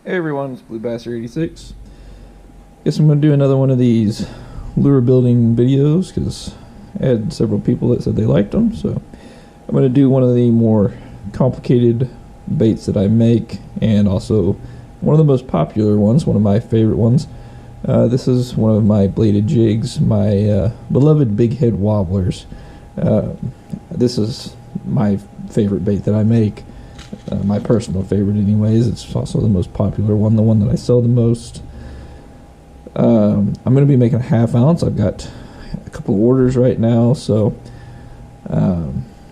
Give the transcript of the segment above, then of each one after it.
Hey everyone, it's BlueBasser86. Guess I'm going to do another one of these lure building videos because I had several people that said they liked them. So I'm going to do one of the more complicated baits that I make, and also one of the most popular ones, one of my favorite ones. This is one of my bladed jigs, my beloved Bighead Wobblers. This is my favorite bait that I make. My personal favorite anyways. It's also the most popular one, the one that I sell the most. I'm going to be making a half ounce. I've got a couple of orders right now, so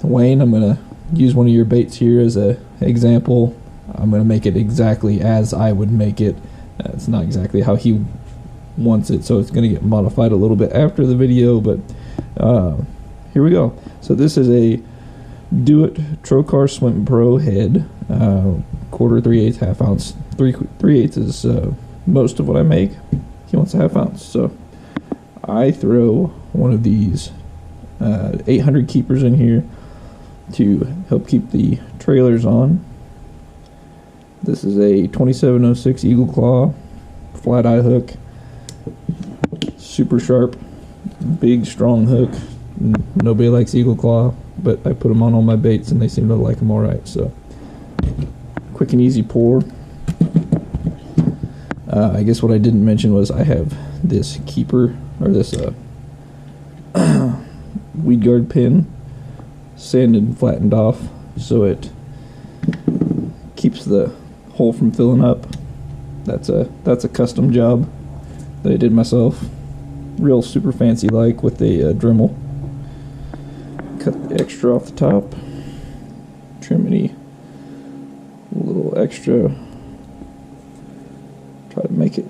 Wayne, I'm going to use one of your baits here as an example. I'm going to make it exactly as I would make it. It's not exactly how he wants it, so it's going to get modified a little bit after the video, but here we go. So this is a Do It Trocar Swim Pro head, quarter, 3/8, half ounce. 3/8 is most of what I make. He wants a half ounce, so I throw one of these 800 keepers in here to help keep the trailers on. This is a 2706 Eagle Claw flat eye hook, super sharp, big strong hook. Nobody likes Eagle Claw, but I put them on all my baits and they seem to like them alright. So quick and easy pour. I guess what I didn't mention was I have this keeper, or this weed guard pin, sanded and flattened off so it keeps the hole from filling up. That's a custom job that I did myself, real super fancy like, with a Dremel. Cut the extra off the top, trim any little extra, try to make it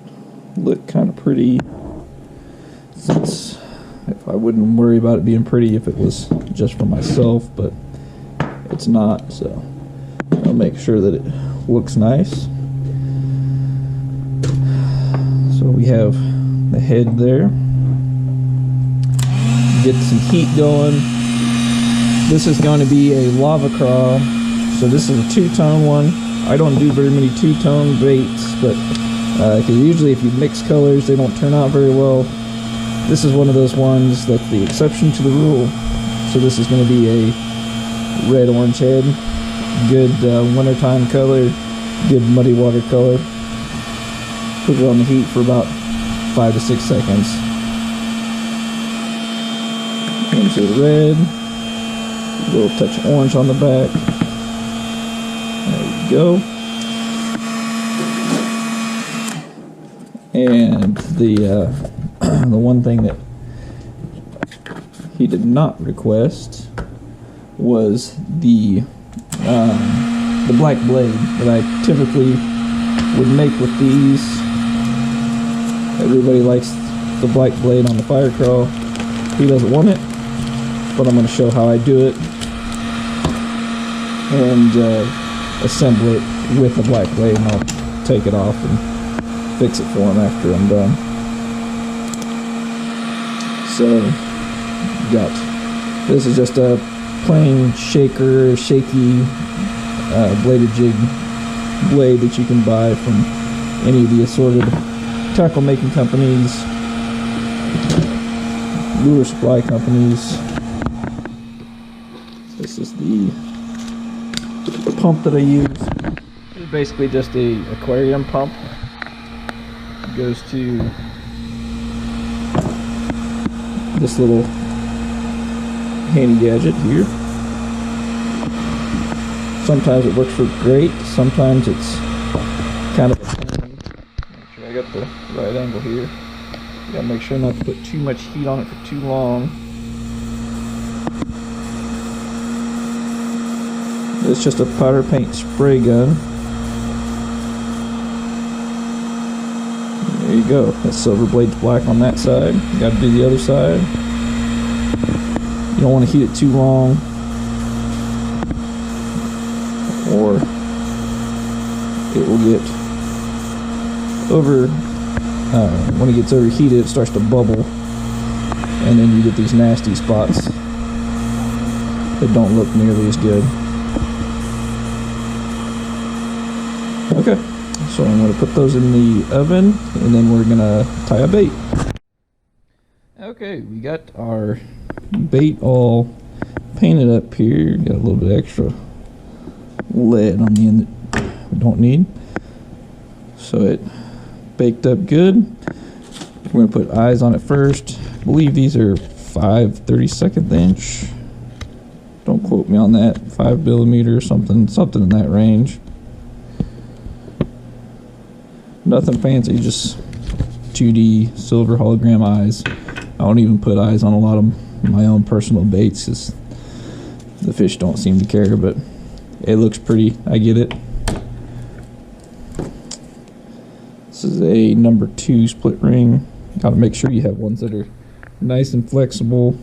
look kind of pretty, since if I wouldn't worry about it being pretty if it was just for myself, but it's not, so I'll make sure that it looks nice. So we have the head there, get some heat going. This is going to be a lava craw, so this is a two-tone one. I don't do very many two-tone baits, but because usually if you mix colors, they don't turn out very well. This is one of those ones that's the exception to the rule. So this is going to be a red-orange head, good wintertime color, good muddy water color. Put it on the heat for about 5 to 6 seconds. Into the red. A little touch of orange on the back. There you go. And the the one thing that he did not request was the black blade that I typically would make with these. Everybody likes the black blade on the fire crawl. He doesn't want it, but I'm going to show how I do it and assemble it with the black blade, and I'll take it off and fix it for him after I'm done. So this is just a plain shaky bladed jig blade that you can buy from any of the assorted tackle making companies, lure supply companies. This is the pump that I use. It's basically just a aquarium pump. It goes to this little handy gadget here. Sometimes it works great, sometimes it's kind of a pain. Make sure I got the right angle here. Gotta make sure not to put too much heat on it for too long. It's just a powder paint spray gun. There you go. That silver blade's black on that side. You gotta do the other side. You don't want to heat it too long, or it will get over, when it gets overheated, it starts to bubble, and then you get these nasty spots that don't look nearly as good. Okay, So I'm going to put those in the oven, and then we're going to tie a bait. Okay, we got our bait all painted up here. Got a little bit extra lead on the end that we don't need. So it baked up good. We're going to put eyes on it first. I believe these are 5/32 inch. Don't quote me on that. 5mm or something in that range. Nothing fancy, just 2D silver hologram eyes. I don't even put eyes on a lot of my own personal baits because the fish don't seem to care, but it looks pretty. I get it. This is a number 2 split ring. Gotta make sure you have ones that are nice and flexible.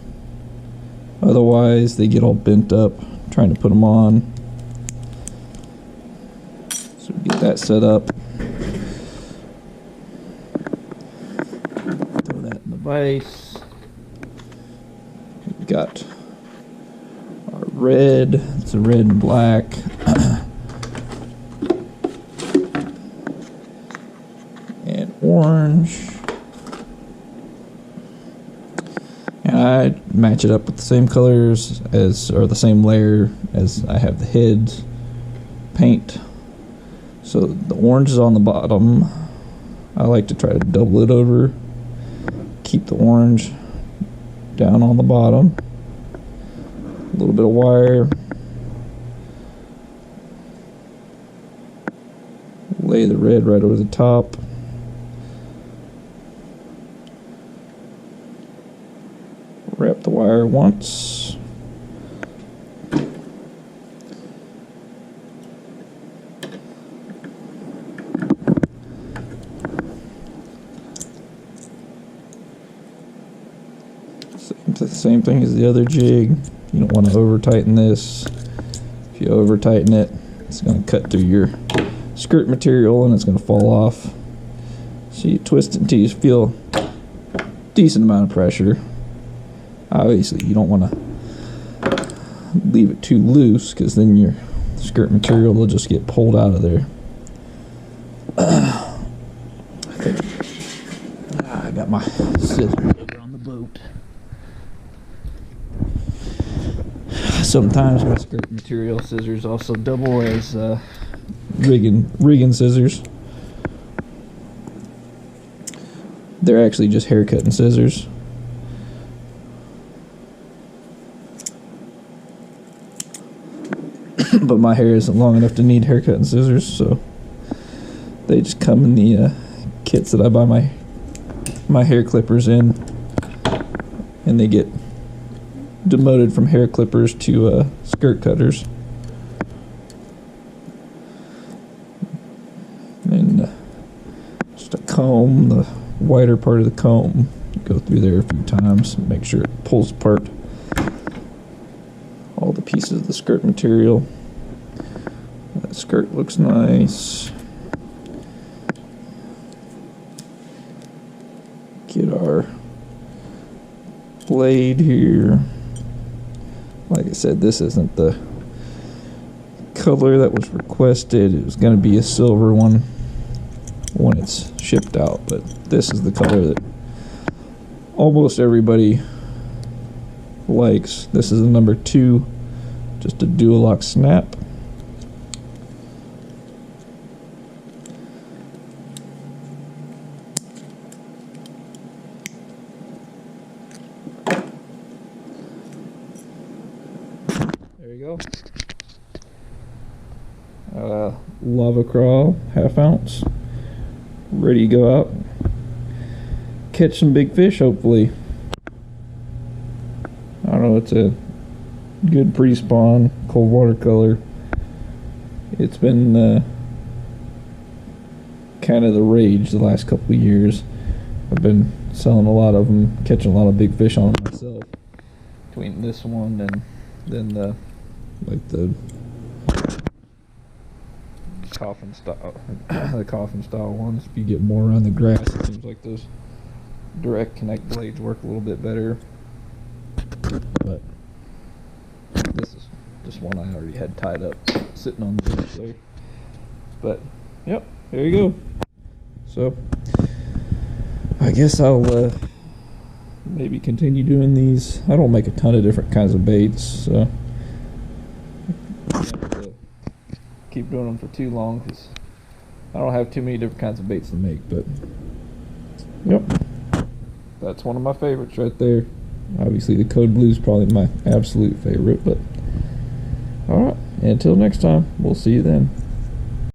Otherwise, they get all bent up trying to put them on. So we get that set up. Throw that in the vise. We've got our red. It's a red and black. And orange. And I match it up with the same colors as, or the same layer as I have the heads paint. So the orange is on the bottom. I like to try to double it over. Keep the orange down on the bottom. A little bit of wire. Lay the red right over the top. Wrap the wire once. Same thing as the other jig. You don't want to over tighten this. If you over tighten it, it's going to cut through your skirt material and it's going to fall off. So you twist it until you feel a decent amount of pressure. Obviously you don't want to leave it too loose because then your skirt material will just get pulled out of there. I got my scissors over on the boat. Sometimes my skirt material scissors also double as rigging scissors. They're actually just hair cutting scissors. But my hair isn't long enough to need hair cutting scissors, so they just come in the kits that I buy my hair clippers in, and they get demoted from hair clippers to skirt cutters. And just a comb, the wider part of the comb, go through there a few times, make sure it pulls apart all the pieces of the skirt material. That skirt looks nice. Get our blade here. Like I said, this isn't the color that was requested. It was going to be a silver one when it's shipped out, but this is the color that almost everybody likes. This is a number 2, just a dual lock snap. There you go. Lava crawl, 1/2 ounce. Ready to go out. Catch some big fish, hopefully. I don't know, it's a good pre-spawn, cold water color. It's been kind of the rage the last couple of years. I've been selling a lot of them, catching a lot of big fish on them myself. Between this one and then the coffin style, the coffin style ones. If you get more around the grass, it seems like those direct connect blades work a little bit better. But this is just one I already had tied up, sitting on the bench there. But yep, there you go. So I guess I'll maybe continue doing these. I don't make a ton of different kinds of baits, so keep doing them for too long because I don't have too many different kinds of baits to make. But yep, that's one of my favorites right there. Obviously the Code Blue is probably my absolute favorite, but alright, until next time, we'll see you then.